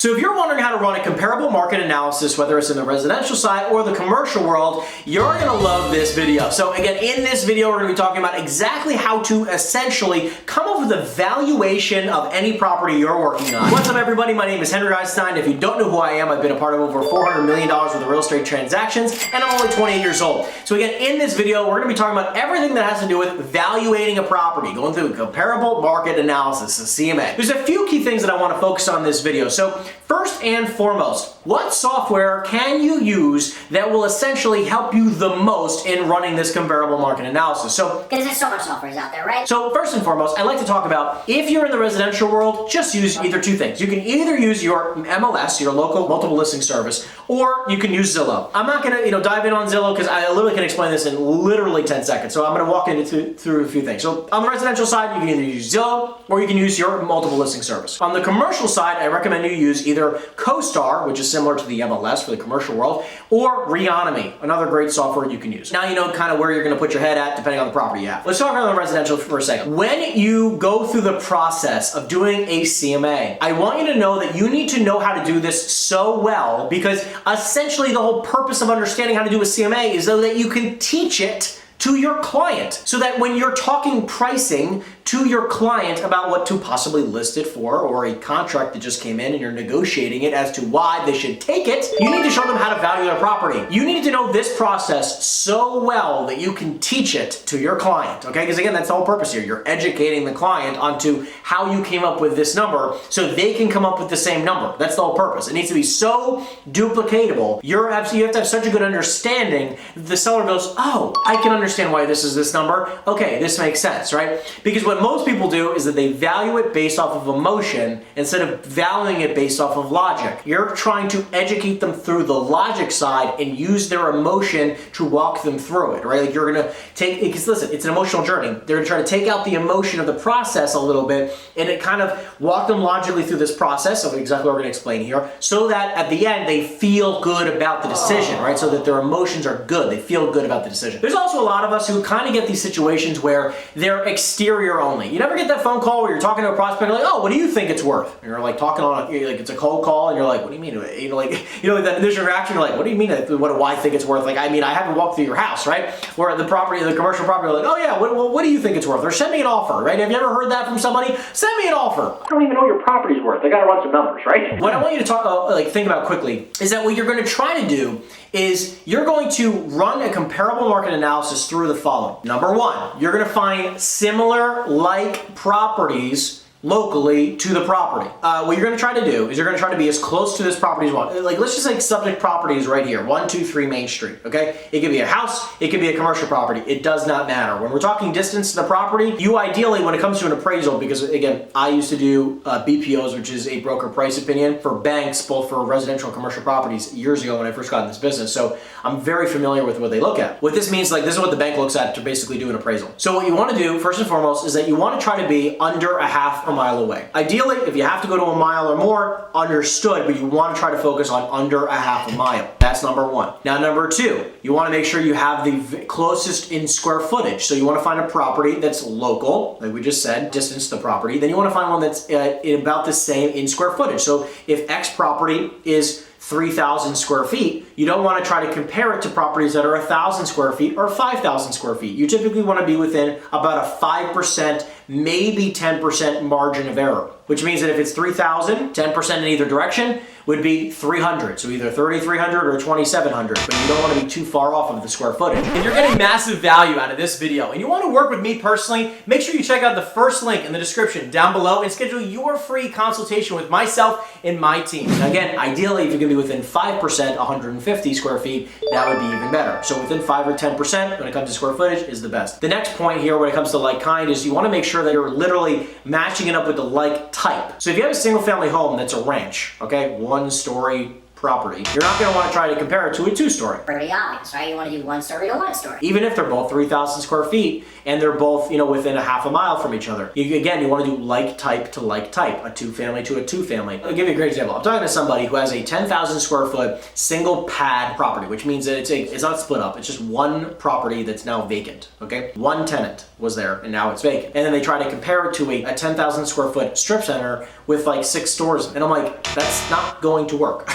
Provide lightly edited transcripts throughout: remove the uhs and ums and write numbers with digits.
So if you're wondering how to run a comparable market analysis, whether it's in the residential side or the commercial world, you're gonna love this video. So again, in this video, we're gonna be talking about exactly how to essentially come up with a valuation of any property you're working on. What's up, everybody? My name is Henry Einstein. If you don't know who I am, I've been a part of over $400 million worth of real estate transactions, and I'm only 28 years old. So again, in this video, we're gonna be talking about everything that has to do with valuating a property, going through a comparable market analysis, a CMA. There's a few key things that I wanna focus on in this video. So first and foremost, what software can you use that will essentially help you the most in running this comparable market analysis? So, because there's so much software out there, right? So first and foremost, I'd like to talk about, if you're in the residential world, just use either two things. You can either use your MLS, your local multiple listing service, or you can use Zillow. I'm not gonna dive in on Zillow because I literally can explain this in literally 10 seconds. So I'm gonna walk through a few things. So on the residential side, you can either use Zillow or you can use your multiple listing service. On the commercial side, I recommend you use either CoStar, which is similar to the MLS for the commercial world, or Reonomy, another great software you can use. Now you know kind of where you're going to put your head at depending on the property you have. Let's talk about the residential for a second. When you go through the process of doing a CMA, I want you to know that you need to know how to do this so well, because essentially the whole purpose of understanding how to do a CMA is so that you can teach it to your client, so that when you're talking pricing to your client about what to possibly list it for, or a contract that just came in and you're negotiating it as to why they should take it, you need to show them how to value their property. You need to know this process so well that you can teach it to your client, okay? Because again, that's the whole purpose here. You're educating the client onto how you came up with this number so they can come up with the same number. That's the whole purpose. It needs to be so duplicatable. You have to have such a good understanding that the seller goes, oh, I can understand why this is this number. Okay, this makes sense, right? Because what most people do is that they value it based off of emotion instead of valuing it based off of logic. You're trying to educate them through the logic side and use their emotion to walk them through it, right? Like you're gonna take, because listen, it's an emotional journey. They're gonna try to take out the emotion of the process a little bit and it kind of walk them logically through this process of exactly what we're gonna explain here, so that at the end they feel good about the decision, right? So that their emotions are good. They feel good about the decision. There's also a lot of us who kind of get these situations where they're exterior only. You never get that phone call where you're talking to a prospect like, oh, what do you think it's worth? And you're like talking on, like it's a cold call, and you're like, what do you mean? That initial reaction, you're like, what do you mean? What do I think it's worth? Like, I mean, I haven't walked through your house, right? Where the property, the commercial property, like, oh yeah, what do you think it's worth? Or send me an offer, right? Have you ever heard that from somebody? Send me an offer. I don't even know what your property's worth. I gotta run some numbers, right? What I want you to think about quickly is that what you're going to try to do is you're going to run a comparable market analysis through the following. Number one, you're going to find similar like properties locally to the property. What you're going to try to do is you're going to try to be as close to this property as you want. Like, let's just say subject property is right here, 123 Main Street, okay? It could be a house, it could be a commercial property. It does not matter. When we're talking distance to the property, you ideally, when it comes to an appraisal, because again, I used to do BPOs, which is a broker price opinion for banks, both for residential and commercial properties years ago when I first got in this business. So I'm very familiar with what they look at. What this means, like, this is what the bank looks at to basically do an appraisal. So what you want to do, first and foremost, is that you want to try to be under a half a mile away. Ideally, if you have to go to a mile or more, understood, but you want to try to focus on under a half a mile. That's number one. Now, number two, you want to make sure you have the closest in square footage. So you want to find a property that's local, like we just said, distance to the property. Then you want to find one that's about the same in square footage. So if X property is 3,000 square feet, you don't want to try to compare it to properties that are 1,000 square feet or 5,000 square feet. You typically want to be within about a 5%, maybe 10% margin of error, which means that if it's 3,000, 10% in either direction would be 300. So either 3,300 or 2,700, but you don't want to be too far off of the square footage. If you're getting massive value out of this video and you want to work with me personally, make sure you check out the first link in the description down below and schedule your free consultation with myself and my team. Now again, ideally, if you're going to be within 5%, 150 square feet, that would be even better. So within 5 or 10% when it comes to square footage is the best. The next point here when it comes to like kind is you want to make sure that you're literally matching it up with the like type. So if you have a single family home that's a ranch, okay, 1 story property, you're not going to want to try to compare it to a 2-story. Pretty obvious, right? You want to do 1 story to 1 story. Even if they're both 3,000 square feet and they're both, within a half a mile from each other. Again, you want to do like type to like type, a 2-family to a 2-family. I'll give you a great example. I'm talking to somebody who has a 10,000 square foot single pad property, which means that it's not split up. It's just one property that's now vacant, okay? One tenant was there and now it's vacant. And then they try to compare it to a 10,000 square foot strip center with like 6 stores. And I'm like, that's not going to work,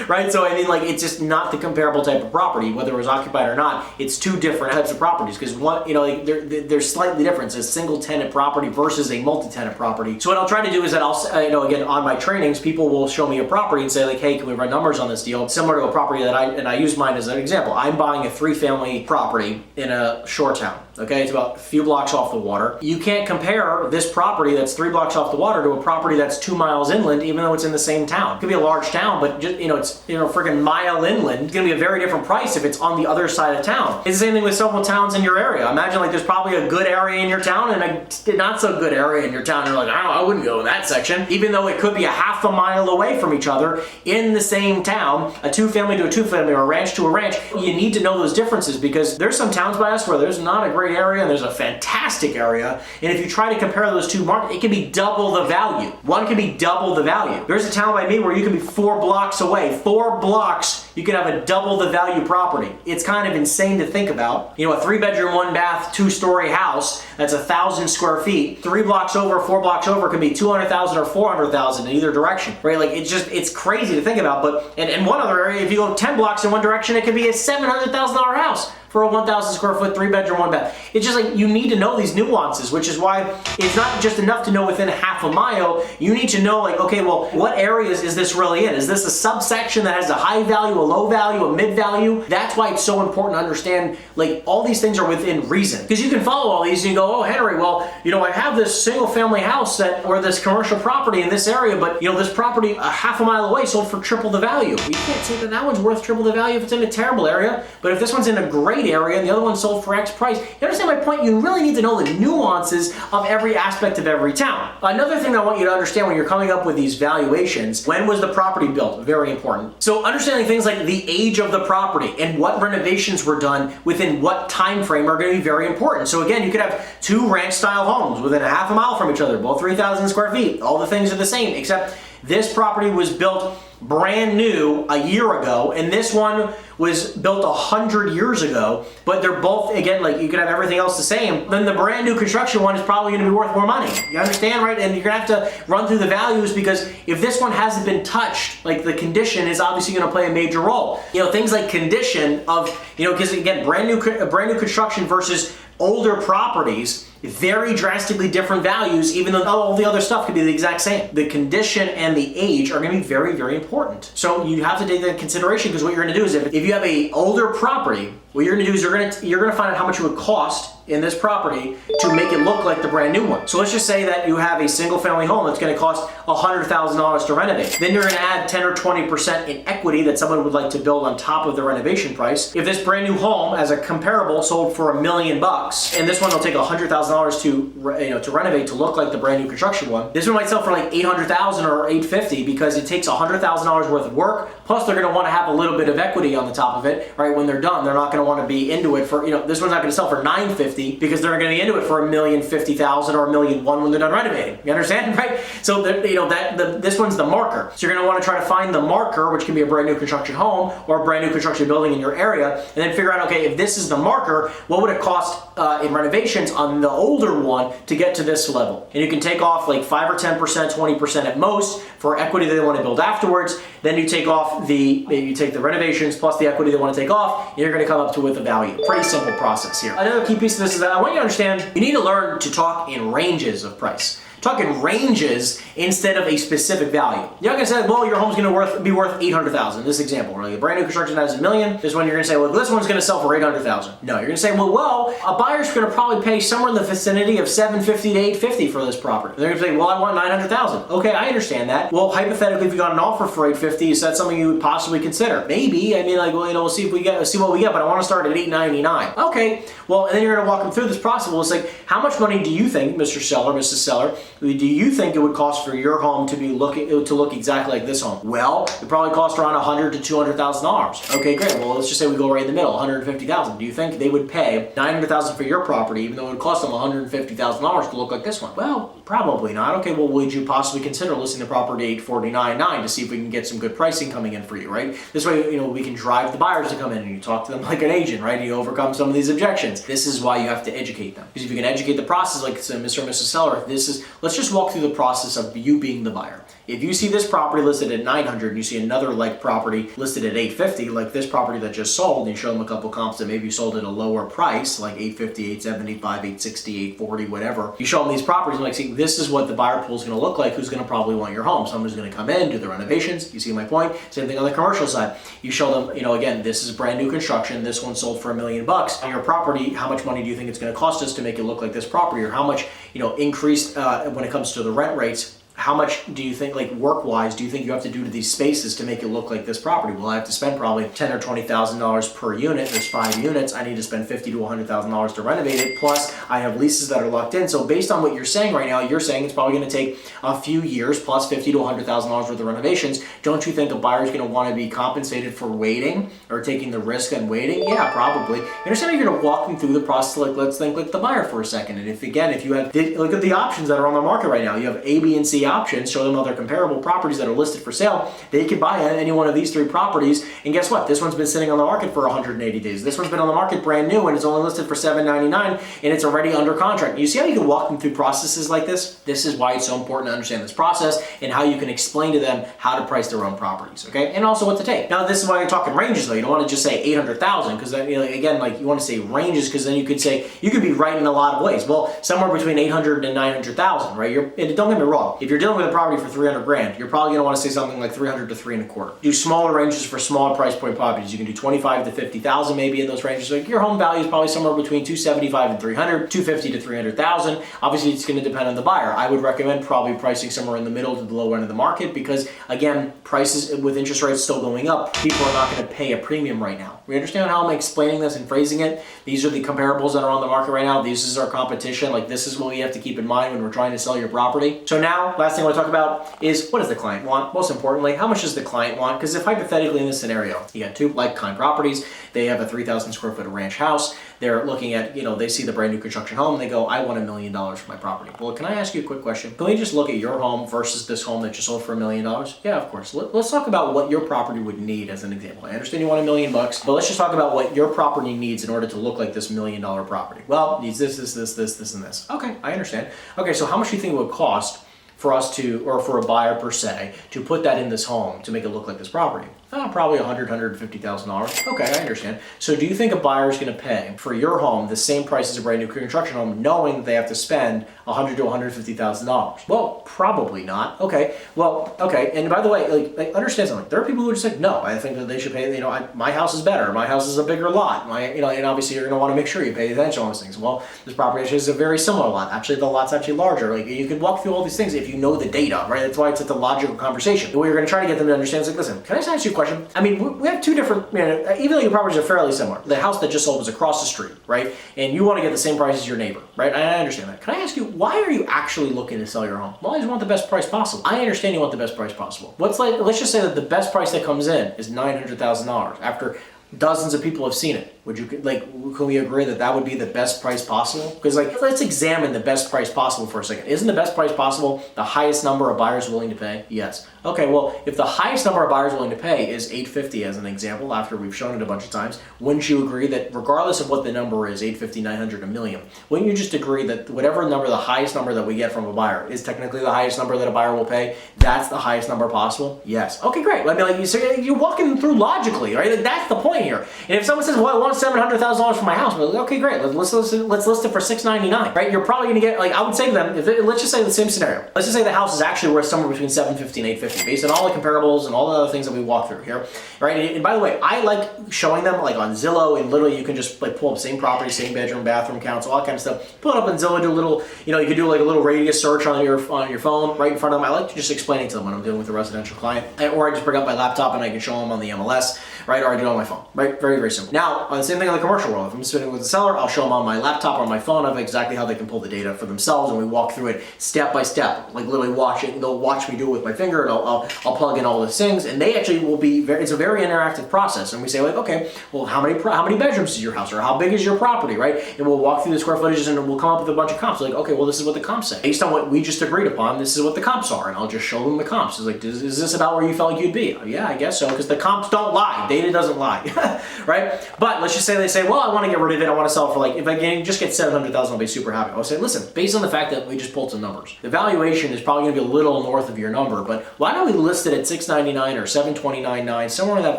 right? So I mean, like, it's just not the comparable type of property, whether it was occupied or not. It's 2 different types of properties because one, like they're slightly different. It's a single tenant property versus a multi-tenant property. So what I'll try to do is that I'll, again, on my trainings, people will show me a property and say like, hey, can we run numbers on this deal? Similar to a property that I use mine as an example. I'm buying a 3-family property in a shore town. Okay, it's about a few blocks off the water. You can't compare this property that's 3 blocks off the water to a property that's 2 miles inland, even though it's in the same town. It could be a large town, but just, it's, freaking mile inland. It's gonna be a very different price if it's on the other side of town. It's the same thing with several towns in your area. Imagine like there's probably a good area in your town and a not so good area in your town. You're like, I wouldn't go in that section. Even though it could be a half a mile away from each other in the same town, a 2-family to a 2-family or a ranch to a ranch, you need to know those differences because there's some towns by us where there's not a great area and there's a fantastic area. And if you try to compare those 2 markets, it can be double the value. One can be double the value. There's a town by me where you can be 4 blocks away. 4 blocks, you can have a double the value property. It's kind of insane to think about. A 3-bedroom, 1-bath, 2-story house that's 1,000 square feet. 3 blocks over, 4 blocks over can be 200,000 or 400,000 in either direction, right? Like it's crazy to think about. But in one other area, if you go 10 blocks in one direction, it could be a $700,000 house for a 1,000 square foot, 3-bedroom, 1-bath. It's just like you need to know these nuances, which is why it's not just enough to know within a half a mile. You need to know like, okay, well, what areas is this really in? Is this a subsection that has a high value, a low value, a mid value? That's why it's so important to understand like all these things are within reason. Because you can follow all these and you go, oh, Henry, well, I have this single family house or this commercial property in this area, but this property a half a mile away sold for triple the value. You can't say that one's worth triple the value if it's in a terrible area, but if this one's in a great area and the other one sold for X price. You understand my point? You really need to know the nuances of every aspect of every town. Another thing I want you to understand when you're coming up with these valuations, when was the property built? Very important. So understanding things like the age of the property and what renovations were done within what time frame are going to be very important. So again, you could have 2 ranch style homes within a half a mile from each other, both 3,000 square feet. All the things are the same, except this property was built brand new a year ago, and this one was built 100 years ago, but they're both, again, like you could have everything else the same, then the brand new construction one is probably gonna be worth more money. You understand, right? And you're gonna have to run through the values because if this one hasn't been touched, like the condition is obviously gonna play a major role. Things like condition of, because again, brand new construction versus older properties, very drastically different values, even though all the other stuff could be the exact same. The condition and the age are going to be very, very important. So you have to take that into consideration because what you're going to do is if you have a older property, what you're going to do is you're going to find out how much it would cost in this property to make it look like the brand new one. So let's just say that you have a single family home that's going to cost $100,000 to renovate. Then you're going to add 10 or 20% in equity that someone would like to build on top of the renovation price. If this brand new home as a comparable sold for $1 million and this one will take $100,000 to renovate to look like the brand new construction one, this one might sell for like $800,000 or $850 because it takes $100,000 worth of work. Plus they're going to want to have a little bit of equity on the top of it, right? When they're done, they're not going to want to be into it for, this one's not going to sell for $950 because they're going to be into it for $1,050,000 or $1,001,000 when they're done renovating. You understand, right? So this one's the marker. So you're going to want to try to find the marker, which can be a brand new construction home or a brand new construction building in your area, and then figure out, okay, if this is the marker, what would it cost in renovations on the older one to get to this level? And you can take off like 5 or 10%, 20% at most for equity that they want to build afterwards. Then you take off you take the renovations plus the equity they want to take off, and you're going to come up with a value. Pretty simple process here. Another key piece of this is that I want you to understand you need to learn to talk in ranges of price. Talk in ranges instead of a specific value. You're not gonna say, well, your home's gonna be worth $800,000. This example, right? A brand new construction has $1 million. This one you're gonna say, well, this one's gonna sell for $800,000. No, you're gonna say, well, a buyer's gonna probably pay somewhere in the vicinity of $750 to $850 for this property. And they're gonna say, well, I want $900,000. Okay, I understand that. Well, hypothetically, if you got an offer for $850, is that something you would possibly consider? Maybe. I mean, like, well, we'll see what we get, but I want to start at $899. Okay. Well, and then you're gonna walk them through this process. Well, it's like, how much money do you think, Mr. Seller, Mrs. Seller, do you think it would cost for your home to look exactly like this home? Well, it probably cost around $100,000 to $200,000. Okay, great. Well, let's just say we go right in the middle, $150,000. Do you think they would pay $900,000 for your property, even though it would cost them $150,000 to look like this one? Well, probably not. Okay, well, would you possibly consider listing the property at $849,900 to see if we can get some good pricing coming in for you, right? This way, we can drive the buyers to come in and you talk to them like an agent, right? You overcome some of these objections. This is why you have to educate them. Because if you can educate the process, like Mr. and Mrs. Seller, let's just walk through the process of you being the buyer. If you see this property listed at $900 and you see another like property listed at $850, like this property that just sold, and you show them a couple comps that maybe you sold at a lower price, like $850, $875, $860, $840, whatever. You show them these properties and like, see, this is what the buyer pool is going to look like, who's going to probably want your home. Someone's going to come in, do the renovations. You see my point? Same thing on the commercial side. You show them, again, this is brand new construction. This one sold for $1 million. On your property, how much money do you think it's going to cost us to make it look like this property? Or how much, increased when it comes to the rent rates? How much do you think, like work-wise, do you think you have to do to these spaces to make it look like this property? Well, I have to spend probably $10,000 or $20,000 per unit. There's 5 units. I need to spend $50,000 to $100,000 to renovate it. Plus, I have leases that are locked in. So based on what you're saying right now, you're saying it's probably going to take a few years plus $50,000 to $100,000 worth of renovations. Don't you think a buyer is going to want to be compensated for waiting or taking the risk and waiting? Yeah, probably. You understand? You're going to walk them through the process. Like, let's think like the buyer for a second. And if you have, look at the options that are on the market right now. You have A, B, and C options, show them other comparable properties that are listed for sale. They could buy any one of these 3 properties, and guess what? This one's been sitting on the market for 180 days. This one's been on the market brand new, and it's only listed for $799, and it's already under contract. You see how you can walk them through processes like this? This is why it's so important to understand this process and how you can explain to them how to price their own properties, okay? And also what to take. Now, this is why you're talking ranges, though. You don't want to just say 800,000, because then, again, like you want to say ranges, because then you could say, you could be right in a lot of ways. Well, somewhere between 800 and 900,000, right? And don't get me wrong. If you're dealing with a property for $300,000, you're probably going to want to say something like 300 to 3.25. Do smaller ranges for smaller price point properties. You can do 25 to 50,000 maybe in those ranges. Like your home value is probably somewhere between 275 and 300, 250 to 300,000. Obviously, it's going to depend on the buyer. I would recommend probably pricing somewhere in the middle to the low end of the market because, again, prices with interest rates still going up, people are not going to pay a premium right now. We understand how I'm explaining this and phrasing it. These are the comparables that are on the market right now. This is our competition. Like this is what we have to keep in mind when we're trying to sell your property. So now, last thing I want to talk about is what does the client want? Most importantly, how much does the client want? Because if hypothetically in this scenario, you got 2 like-kind properties, they have a 3,000 square foot ranch house, they're looking at, they see the brand new construction home, and they go, I want $1 million for my property. Well, can I ask you a quick question? Can we just look at your home versus this home that you sold for $1 million? Yeah, of course. Let's talk about what your property would need as an example. I understand you want $1 million, but let's just talk about what your property needs in order to look like this $1 million property. Well, it needs this, and this. Okay, I understand. Okay, so how much do you think it would cost for us to, or for a buyer per se, to put that in this home to make it look like this property? Probably $100,000, $150,000. Okay, I understand. So do you think a buyer is going to pay for your home the same price as a brand new construction home, knowing that they have to spend $100,000 to $150,000? Well, probably not. Okay. Well, okay. And by the way, like understand something. There are people who are just like, no, I think that they should pay. My house is better. My house is a bigger lot. And obviously you're going to want to make sure you pay attention to all those things. Well, this property actually is a very similar lot. Actually, the lot's actually larger. Like you can walk through all these things if you know the data, right? That's why it's a logical conversation. The way you're going to try to get them to understand is like, listen, can I just ask you a question? I mean, we have 2 different, even though your properties are fairly similar, the house that just sold was across the street, right? And you want to get the same price as your neighbor, right? I understand that. Can I ask you, why are you actually looking to sell your home? Well, I just want the best price possible. I understand you want the best price possible. Let's just say that the best price that comes in is $900,000 after dozens of people have seen it. Would you can we agree that that would be the best price possible? Because let's examine the best price possible for a second. Isn't the best price possible the highest number of buyers willing to pay? Yes. Okay, well, if the highest number of buyers willing to pay is $850 as an example, after we've shown it a bunch of times, wouldn't you agree that regardless of what the number is, $850, $900, $1 million, wouldn't you just agree that whatever number, the highest number that we get from a buyer is technically the highest number that a buyer will pay? That's the highest number possible? Yes. Okay, great. I mean, you're walking through logically, right? That's the point here. And if someone says, well, I want $700,000 for my house, we're like, okay, great. Let's list it for $699, right? You're probably going to get, I would say to them, let's just say the same scenario. Let's just say the house is actually worth somewhere between $750 and $850, based on all the comparables and all the other things that we walk through here, right? And by the way, I like showing them on Zillow, and literally you can just pull up same property, same bedroom, bathroom counts, all that kind of stuff. Pull it up on Zillow, do a little, you can do a little radius search on your phone right in front of them. I like to just explain it to them when I'm dealing with a residential client, or I just bring up my laptop and I can show them on the MLS, right? Or I do it on my phone, right? Very, very simple. Now, on the same thing in the commercial world. If I'm sitting with a seller, I'll show them on my laptop or on my phone of exactly how they can pull the data for themselves, and we walk through it step by step, like literally watch it. They'll watch me do it with my finger, and I'll plug in all the things, and they actually will be it's a very interactive process. And we say like, okay, well, how many bedrooms is your house, or how big is your property, right? And we'll walk through the square footages, and we'll come up with a bunch of comps. Like, okay, well, this is what the comps say. Based on what we just agreed upon, this is what the comps are, and I'll just show them the comps. It's like, is this about where you felt like you'd be? Yeah, I guess so, because the comps don't lie. Data doesn't lie, right? But let's just say they say, well, I want to get rid of it. I want to sell it for like, if I can just get 700,000, I'll be super happy. I'll say, listen, based on the fact that we just pulled some numbers, the valuation is probably going to be a little north of your number, but why don't we list it at 699 or 729.9, somewhere in that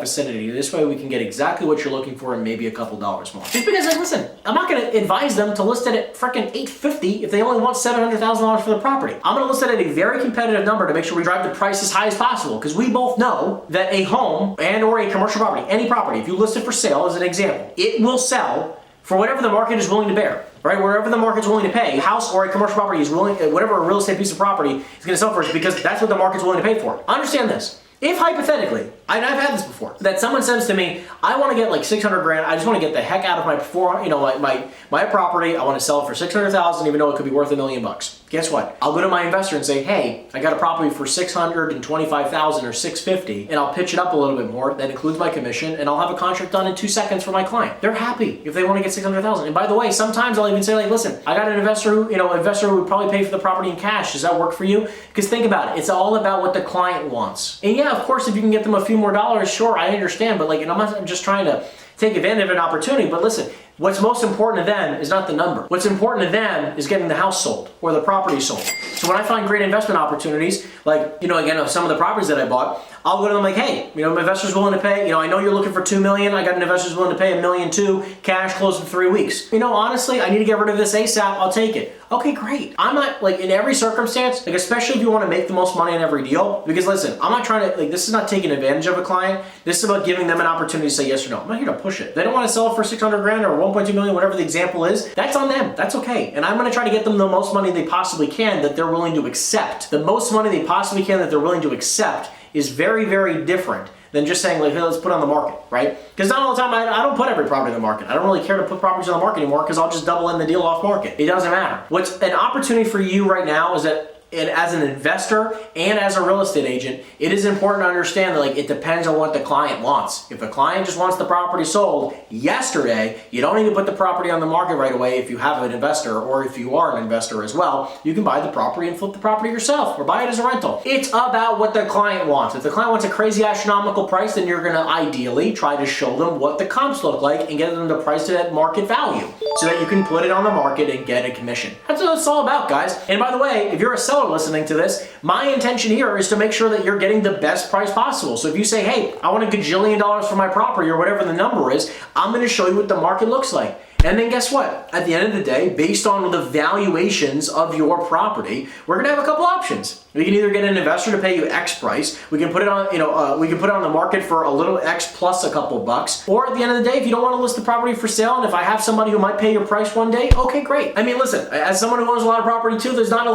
vicinity? This way we can get exactly what you're looking for and maybe a couple dollars more. Just because, like, listen, I'm not going to advise them to list it at freaking $850 if they only want $700,000 for the property. I'm going to list it at a very competitive number to make sure we drive the price as high as possible, because we both know that a home and or a commercial property, any property, if you list it for sale as an example, it will sell for whatever the market is willing to bear, right? Wherever the market's willing to pay, a house or a commercial property is willing, whatever a real estate piece of property is going to sell for, because that's what the market's willing to pay for. Understand this. If hypothetically, and I've had this before, that someone says to me, I want to get like 600 grand, I just want to get the heck out of my property, I want to sell it for 600,000 even though it could be worth $1 million. Guess what? I'll go to my investor and say, hey, I got a property for 625,000 or 650, and I'll pitch it up a little bit more. That includes my commission, and I'll have a contract done in 2 seconds for my client. They're happy if they want to get 600,000. And by the way, sometimes I'll even say like, listen, I got an investor who would probably pay for the property in cash. Does that work for you? Because think about it, it's all about what the client wants. And yeah, of course, if you can get them a few more dollars, sure, I understand, but like, and I'm just trying to take advantage of an opportunity, but listen, what's most important to them is not the number. What's important to them is getting the house sold or the property sold. So when I find great investment opportunities, like, again, some of the properties that I bought, I'll go to them like, hey, my investor's willing to pay, I know you're looking for $2 million, I got an investor's willing to pay $1.2 million, cash close in 3 weeks. Honestly, I need to get rid of this ASAP, I'll take it. Okay, great. I'm not, like, in every circumstance, like, especially if you want to make the most money on every deal, because listen, I'm not trying to, like, this is not taking advantage of a client, this is about giving them an opportunity to say yes or no. I'm not here to push it. They don't want to sell it for 600 grand or 1.2 million, whatever the example is, that's on them, that's okay. And I'm going to try to get them the most money they possibly can that they're willing to accept. The most money they possibly can that they're willing to accept is very, very different than just saying like, hey, let's put it on the market, right? Because not all the time, I don't put every property on the market. I don't really care to put properties on the market anymore because I'll just double in the deal off market. It doesn't matter. What's an opportunity for you right now is that as an investor and as a real estate agent, it is important to understand that like it depends on what the client wants. If the client just wants the property sold yesterday, you don't need to put the property on the market right away if you have an investor, or if you are an investor as well, you can buy the property and flip the property yourself or buy it as a rental. It's about what the client wants. If the client wants a crazy astronomical price, then you're gonna ideally try to show them what the comps look like and get them to price it at market value so that you can put it on the market and get a commission. That's what it's all about, guys. And by the way, if you're a seller listening to this, my intention here is to make sure that you're getting the best price possible. So if you say, hey, I want $1 gajillion for my property or whatever the number is, I'm going to show you what the market looks like. And then guess what? At the end of the day, based on the valuations of your property, we're going to have a couple options. We can either get an investor to pay you X price. We can put it on, we can put it on the market for a little X plus a couple bucks. Or at the end of the day, if you don't want to list the property for sale, and if I have somebody who might pay your price one day, okay, great. I mean, listen, as someone who owns a lot of property too, there's not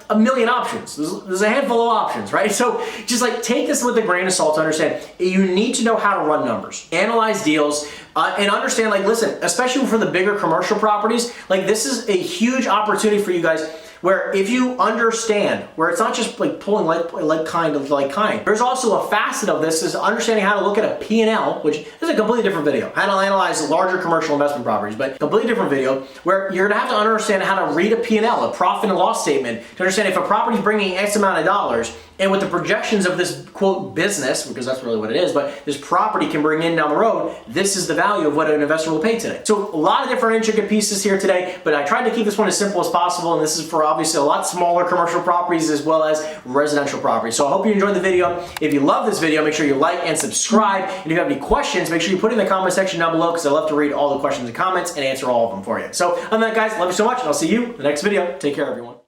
a million options. There's a handful of options, right? So just like take this with a grain of salt to understand you need to know how to run numbers, analyze deals, and understand, like, listen, especially for the bigger commercial properties, like this is a huge opportunity for you guys where if you understand, where it's not just like pulling like kind, there's also a facet of this is understanding how to look at a P&L, which is a completely different video. How to analyze larger commercial investment properties, but completely different video where you're gonna have to understand how to read a P&L, a profit and loss statement, to understand if a property is bringing X amount of dollars, and with the projections of this quote business, because that's really what it is, but this property can bring in down the road, this is the value of what an investor will pay today. So a lot of different intricate pieces here today, but I tried to keep this one as simple as possible, and this is for obviously a lot smaller commercial properties as well as residential properties. So I hope you enjoyed the video. If you love this video, make sure you like and subscribe. And if you have any questions, make sure you put it in the comment section down below, because I love to read all the questions and comments and answer all of them for you. So other than that, guys, love you so much, and I'll see you in the next video. Take care, everyone.